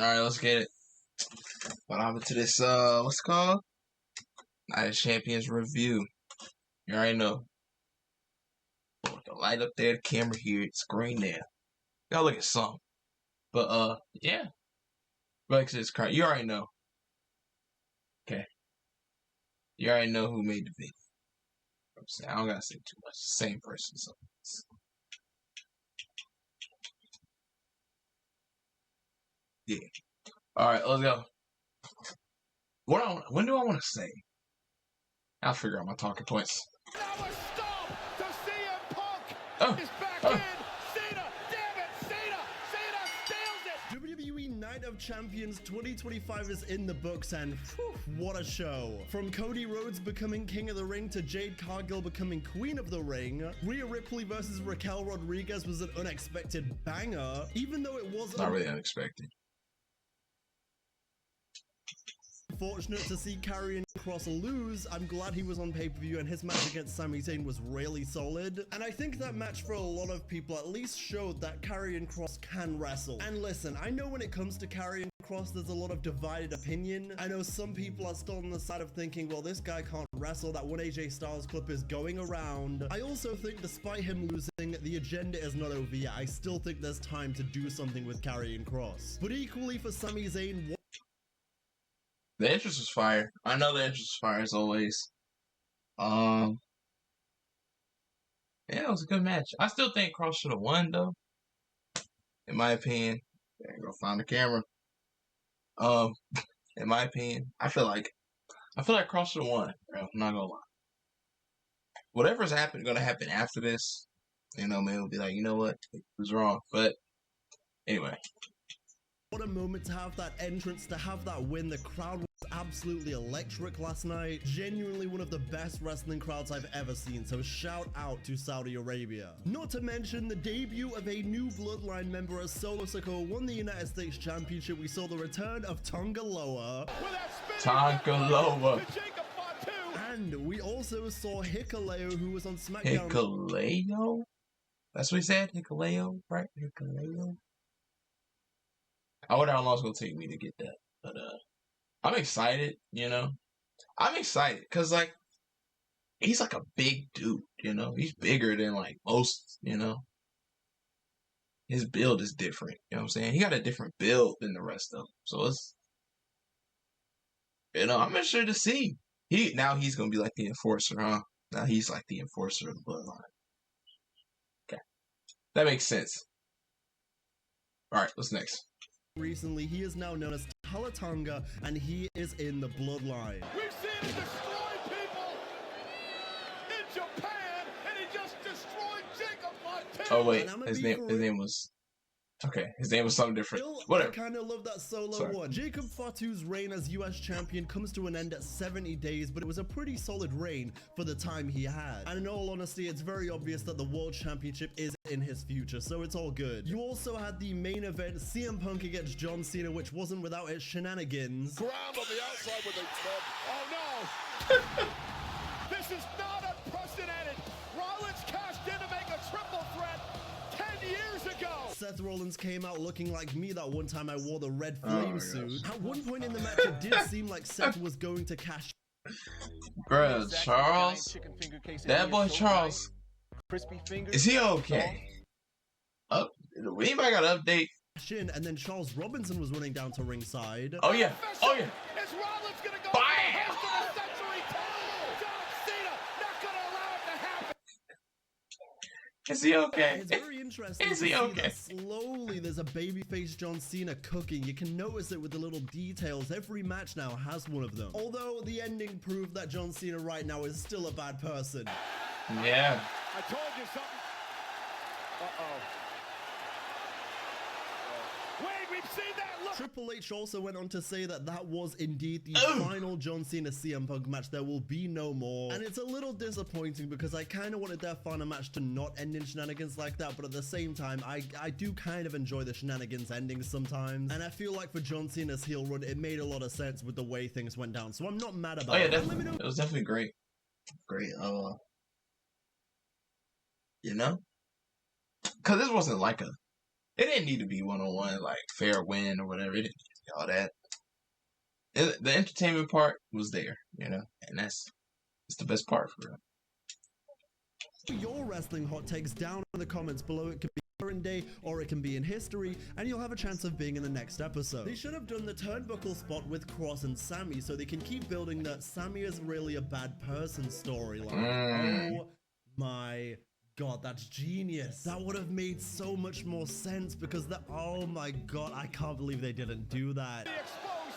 Alright, let's get it. What happened to this, what's it called? Night of Champions review. You already know. The light up there, the camera here, it's green there. Gotta look at something. But, yeah. Brexit's crying. You already know. Okay. You already know who made the video. I'm saying, I don't gotta say too much. Same person, so. Yeah. Alright, let's go. When do I want to say? I'll figure out my talking points. Now a stop to CM Punk is back in. Cena, damn it, Cena steals it. WWE Night of Champions 2025 is in the books, and whew, what a show. From Cody Rhodes becoming King of the Ring to Jade Cargill becoming Queen of the Ring, Rhea Ripley versus Raquel Rodriguez was an unexpected banger, even though it was not really unexpected. Fortunate to see Karrion Kross lose. I'm glad he was on pay-per-view, and his match against Sami Zayn was really solid. And I think that match for a lot of people at least showed that Karrion Kross can wrestle. And listen, I know when it comes to Karrion Kross, there's a lot of divided opinion. I know some people are still on the side of thinking, well, this guy can't wrestle. That one AJ Styles clip is going around. I also think despite him losing, the agenda is not over yet. I still think there's time to do something with Karrion Kross. But equally for Sami Zayn, the entrance was fire. I know the entrance was fire as always. Yeah, it was a good match. I still think Kross should have won though. In my opinion. There you go, find the camera. In my opinion, I feel like Kross should have won, bro. I'm not gonna lie. Whatever's gonna happen after this, you know, man, will be like, you know what? It was wrong. But anyway. What a moment to have that entrance, to have that win. The crowd was absolutely electric last night. Genuinely one of the best wrestling crowds I've ever seen, so shout out to Saudi Arabia. Not to mention the debut of a new Bloodline member as Solo Sikoa won the United States Championship. We saw the return of Tonga Loa. And we also saw Hikuleo, who was on SmackDown. Hikuleo? That's what he said? Hikuleo? Right? Hikuleo? I wonder how long it's gonna take me to get that, but I'm excited. You know, I'm excited because like he's like a big dude. You know, he's bigger than like most. You know, his build is different. You know what I'm saying? He got a different build than the rest of them. So it's, you know, I'm interested to see. Now he's gonna be like the enforcer, huh? Now he's like the enforcer of the Bloodline. Okay, that makes sense. All right, what's next? Recently, he is now known as Talatonga, and he is in the Bloodline. We've seen him destroy people in Japan, and he just destroyed Jacob Montana. Oh wait, his name was. Okay, his name was something different. Still, whatever. I kind of love that Solo one. Jacob Fatu's reign as US champion comes to an end at 70 days, but it was a pretty solid reign for the time he had. And in all honesty, it's very obvious that the World Championship is in his future, so it's all good. You also had the main event, CM Punk against John Cena, which wasn't without its shenanigans. Ground on the outside with a tub. Oh no! This is not unprecedented. Rollins cashed in to make a triple threat 10 years ago. Seth Rollins came out looking like me that one time I wore the red flame suit. At one point in the match, it did seem like Seth was going to cash. Bro, Charles, that boy Charles, is he okay? Anybody got an update? And then Charles Robinson was running down to ringside. Oh yeah, oh yeah. Is Rollins gonna go Bam! for the century title? John Cena not gonna allow it to happen. Is he okay? It's very interesting Is to he see okay? that slowly there's a babyface John Cena cooking. You can notice it with the little details. Every match now has one of them. Although the ending proved that John Cena right now is still a bad person. Yeah. I told you something. Uh-oh. Wait, we've seen that look. Triple H also went on to say that that was indeed the final John Cena CM Punk match. There will be no more. And it's a little disappointing because I kind of wanted their final match to not end in shenanigans like that, but at the same time, I do kind of enjoy the shenanigans endings sometimes. And I feel like for John Cena's heel run, it made a lot of sense with the way things went down. So I'm not mad about it. It was definitely great. Great. You know? Because this wasn't like It didn't need to be one-on-one, like fair win or whatever. It didn't need to be all that. The entertainment part was there, you know, and it's the best part for real. Your wrestling hot takes down in the comments below. It could be current day or it can be in history, and you'll have a chance of being in the next episode. They should have done the turnbuckle spot with Cross and Sammy so they can keep building that Sammy is really a bad person storyline. Oh my god, that's genius. That would have made so much more sense because oh my god, I can't believe they didn't do that.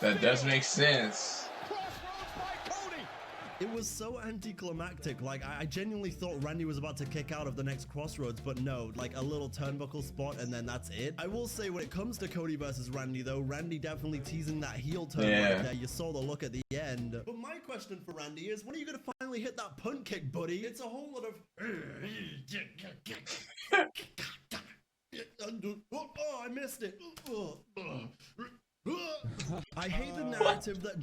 That does make sense. It was so anticlimactic. Like, I genuinely thought Randy was about to kick out of the next Crossroads, but no, like a little turnbuckle spot and then that's it. I will say, when it comes to Cody versus Randy though, Randy definitely teasing that heel turn right there. You saw the look at the end. But my question for Randy is, when are you gonna finally hit that punt kick, buddy? It's a whole lot of oh, I missed it. I hate the narrative that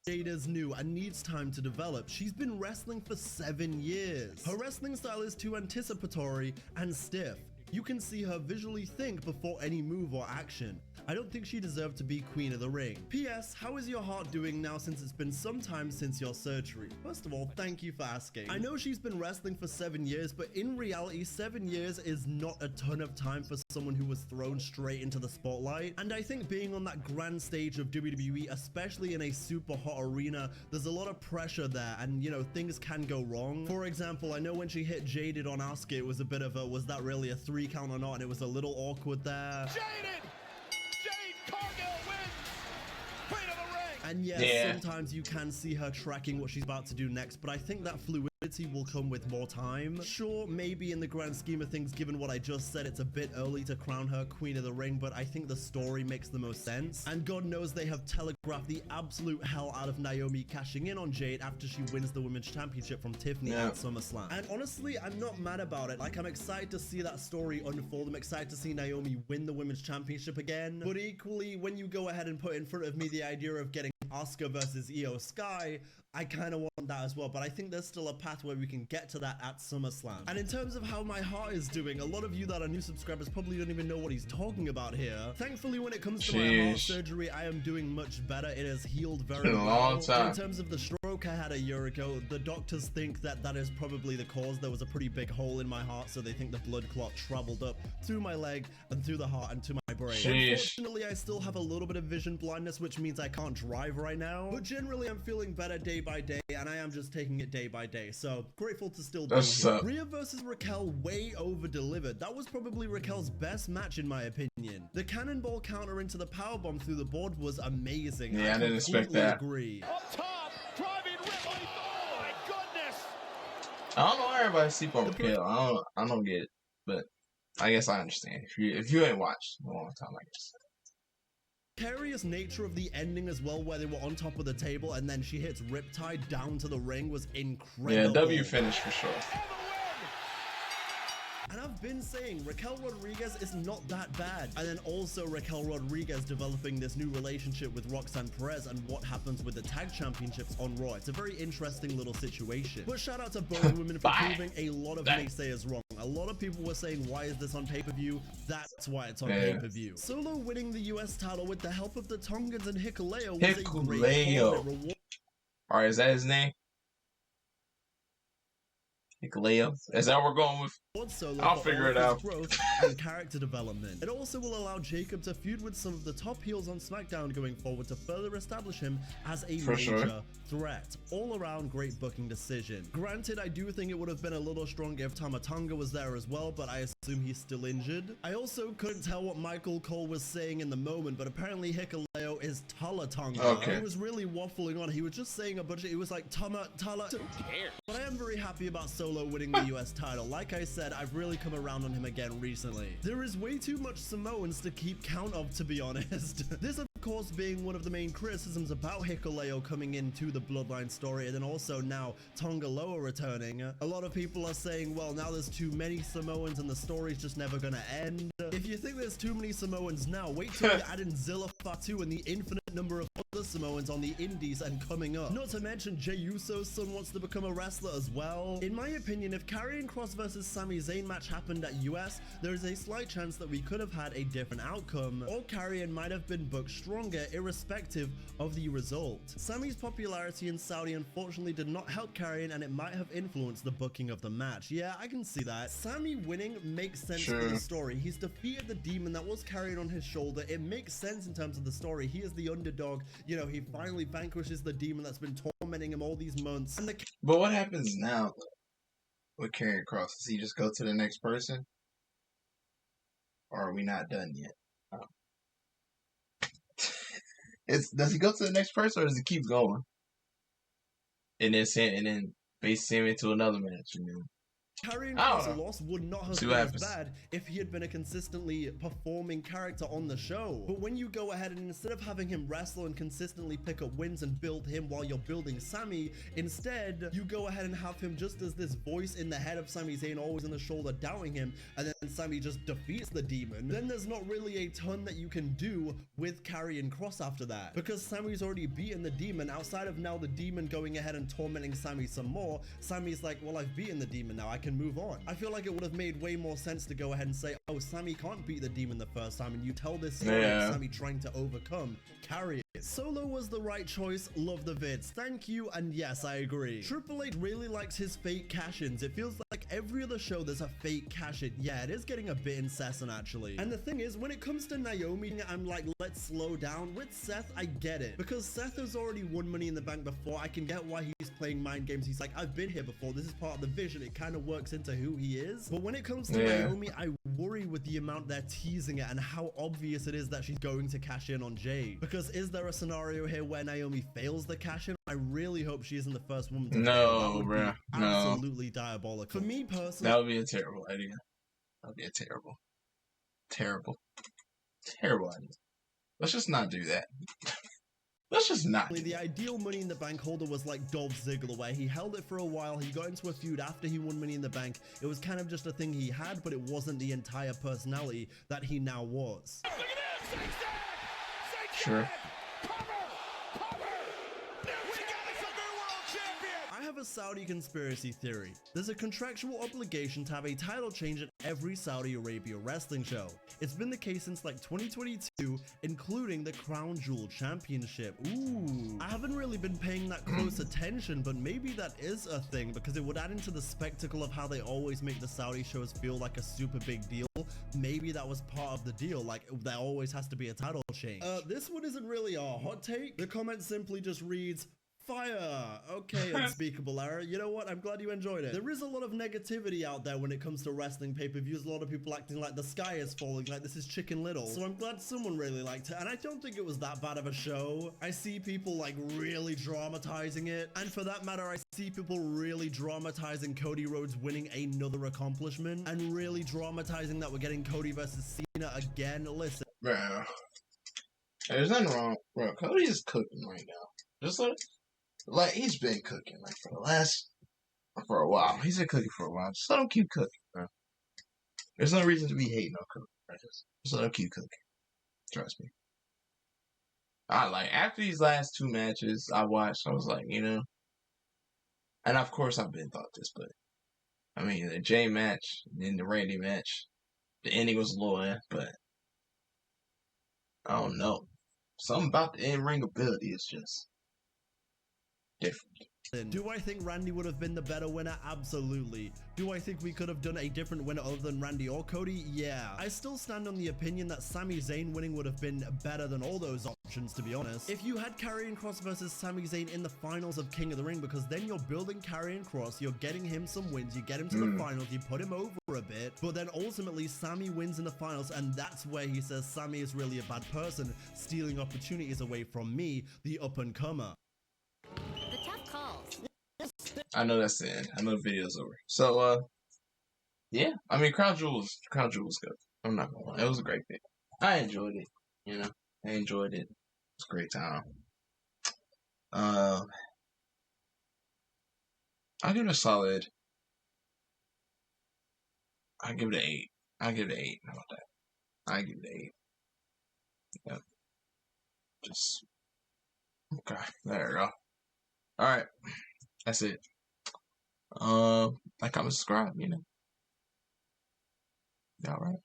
Jade is new and needs time to develop. She's been wrestling for 7 years. Her wrestling style is too anticipatory and stiff. You can see her visually think before any move or action. I don't think she deserved to be Queen of the Ring. P.S. How is your heart doing now since it's been some time since your surgery? First of all, thank you for asking. I know she's been wrestling for 7 years, but in reality, 7 years is not a ton of time for someone who was thrown straight into the spotlight. And I think being on that grand stage of WWE, especially in a super hot arena, there's a lot of pressure there and, you know, things can go wrong. For example, I know when she hit Jaded on Asuka, it was a bit of a, was that really a 3 count or not? And it was a little awkward there. Jaded! Jade Cargill wins! Queen of the Ring! And yes, sometimes you can see her tracking what she's about to do next, but I think that fluidity will come with more time. Sure, maybe in the grand scheme of things, given what I just said, it's a bit early to crown her Queen of the Ring, but I think the story makes the most sense. And God knows they have telegraphed the absolute hell out of Naomi cashing in on Jade after she wins the Women's Championship from Tiffany at SummerSlam. And honestly, I'm not mad about it. Like, I'm excited to see that story unfold. I'm excited to see Naomi win the Women's Championship again. But equally, when you go ahead and put in front of me the idea of getting Asuka versus Io Sky, I kind of want that as well, but I think there's still a path where we can get to that at SummerSlam. And in terms of how my heart is doing, a lot of you that are new subscribers probably don't even know what he's talking about here. Thankfully, when it comes to my heart surgery, I am doing much better. It has healed very well. In terms of the stroke I had a year ago, the doctors think that that is probably the cause. There was a pretty big hole in my heart, so they think the blood clot traveled up through my leg and through the heart and to my brain. Unfortunately, I still have a little bit of vision blindness, which means I can't drive right now. But generally, I'm feeling better day by day, and I am just taking it day by day. So grateful to still be here. Rhea versus Raquel way over delivered. That was probably Raquel's best match in my opinion. The cannonball counter into the powerbomb through the board was amazing. Yeah, I didn't expect that. Agree. Up top, driving Ripley. Oh my goodness! I don't know why everybody sleep on Raquel. I don't get it, but I guess I understand. If you ain't watched in a long time, I guess. Precarious nature of the ending as well, where they were on top of the table and then she hits Riptide down to the ring, was incredible. Yeah, W finish for sure. And I've been saying Raquel Rodriguez is not that bad. And then also Raquel Rodriguez developing this new relationship with Roxanne Perez and what happens with the tag championships on Raw. It's a very interesting little situation. But shout out to both women for proving a lot of naysayers wrong. A lot of people were saying, why is this on pay-per-view? That's why it's on pay-per-view. Solo winning the US title with the help of the Tongans and Hikuleo was a great reward. Alright, is that his name? Hikuleo? Is that what we're going with? I'll figure it out. Growth and character development. It also will allow Jacob to feud with some of the top heels on SmackDown going forward to further establish him as a major threat. All around great booking decision. Granted, I do think it would have been a little stronger if Tama Tonga was there as well, but I assume he's still injured. I also couldn't tell what Michael Cole was saying in the moment, but apparently Hikuleo is Tala Tonga. He was really waffling on. He was just saying a bunch of, he was like Tala. But I am very happy about Solo winning the US title. Like I said, I've really come around on him again recently. There is way too much Samoans to keep count of, to be honest. This Of course, being one of the main criticisms about Hikuleo coming into the Bloodline story, and then also now Tonga Loa returning, a lot of people are saying, well, now there's too many Samoans and the story's just never gonna end. If you think there's too many Samoans now, wait till you add in Zilla Fatu and the infinite number of other Samoans on the indies and coming up. Not to mention Jey Uso's son wants to become a wrestler as well. In my opinion, if Karrion Kross versus Sami Zayn match happened at US, there is a slight chance that we could have had a different outcome, or Karrion might have been booked stronger irrespective of the result. Sami's popularity in Saudi unfortunately did not help Karrion, and it might have influenced the booking of the match. Yeah, I can see that. Sami winning makes sense for the story. He's defeated the demon that was carried on his shoulder. It makes sense in terms of the story. He is the underdog. You know, he finally vanquishes the demon that's been tormenting him all these months. And but what happens now with Karrion Kross? Does he just go to the next person? Or are we not done yet? Does he go to the next person, or does he keep going? And then base him into another match, you know? Karrion Kross' loss would not have been as bad if he had been a consistently performing character on the show. But when you go ahead and instead of having him wrestle and consistently pick up wins and build him while you're building Sami, instead you go ahead and have him just as this voice in the head of Sami Zayn, always in the shoulder doubting him, and then Sami just defeats the demon. Then there's not really a ton that you can do with Karrion Kross after that, because Sami's already beaten the demon. Outside of now the demon going ahead and tormenting Sami some more, Sami's like, well, I've beaten the demon now, I can move on. I feel like it would have made way more sense to go ahead and say, oh, Sami can't beat the demon the first time, and you tell this story of Sami trying to overcome Karrion. Solo was the right choice. Love the vids. Thank you, and yes, I agree. Triple H really likes his fake cash-ins. It feels like every other show there's a fake cash-in. Yeah, it is getting a bit incessant, actually. And the thing is, when it comes to Naomi, I'm like, let's slow down. With Seth, I get it, because Seth has already won Money in the Bank before. I can get why he's playing mind games. He's like, I've been here before. This is part of the vision. It kind of works into who he is. But when it comes to Naomi, I worry with the amount they're teasing it and how obvious it is that she's going to cash in on Jade. Because is there a scenario here where Naomi fails the cash in? I really hope she isn't the first woman to No, bro. Absolutely diabolical. For me personally, that would be a terrible idea. That would be a terrible idea. Let's just not do that. Let's just not. The ideal Money in the Bank holder was like Dolph Ziggler, where he held it for a while. He got into a feud after he won Money in the Bank. It was kind of just a thing he had, but it wasn't the entire personality that he now was. Look at this! Sure. I have a Saudi conspiracy theory. There's a contractual obligation to have a title change at every Saudi Arabia wrestling show. It's been the case since like 2022, including the Crown Jewel Championship. Ooh, I haven't really been paying that close attention, but maybe that is a thing, because it would add into the spectacle of how they always make the Saudi shows feel like a super big deal. Maybe that was part of the deal, like there always has to be a title change. This one isn't really a hot take. The comment simply just reads, fire. Okay, unspeakable error. You know what? I'm glad you enjoyed it. There is a lot of negativity out there when it comes to wrestling pay-per-views. A lot of people acting like the sky is falling, like this is Chicken Little. So I'm glad someone really liked it, and I don't think it was that bad of a show. I see people like really dramatizing it, and for that matter, I see people really dramatizing Cody Rhodes winning another accomplishment, and really dramatizing that we're getting Cody versus Cena again. Listen, bro, there's nothing wrong, bro. Cody is cooking right now. Just like he's been cooking like for a while. He's been cooking for a while. Just let him keep cooking, bro. There's no reason to be hating on Cody. Bro. Just let him keep cooking. Trust me. After these last two matches I watched, I was like, you know, and of course I've been thought this, but I mean the Jay match and then the Randy match, the ending was a little but I don't know. Something about the in-ring ability is just different. do I think Randy would have been the better winner? Absolutely. Do I think we could have done a different winner other than Randy or Cody? Yeah. I still stand on the opinion that Sami Zayn winning would have been better than all those options, to be honest. If you had Karrion Kross versus Sami Zayn in the finals of King of the Ring, because then you're building Karrion Kross, you're getting him some wins, you get him to the finals, you put him over a bit, but then ultimately Sami wins in the finals, and that's where he says Sami is really a bad person, stealing opportunities away from me, the up-and-comer. I know that's the end. I know the video's over. So, yeah. I mean, Crown Jewel was good. I'm not gonna lie. It was a great thing. I enjoyed it. You know, I enjoyed it. It's a great time. I'll give it a solid. I give it an 8. I give it an 8. How about that? I give it an 8. Yep. Just okay. There we go. All right. That's it. Like, comment, subscribe. You know. All right.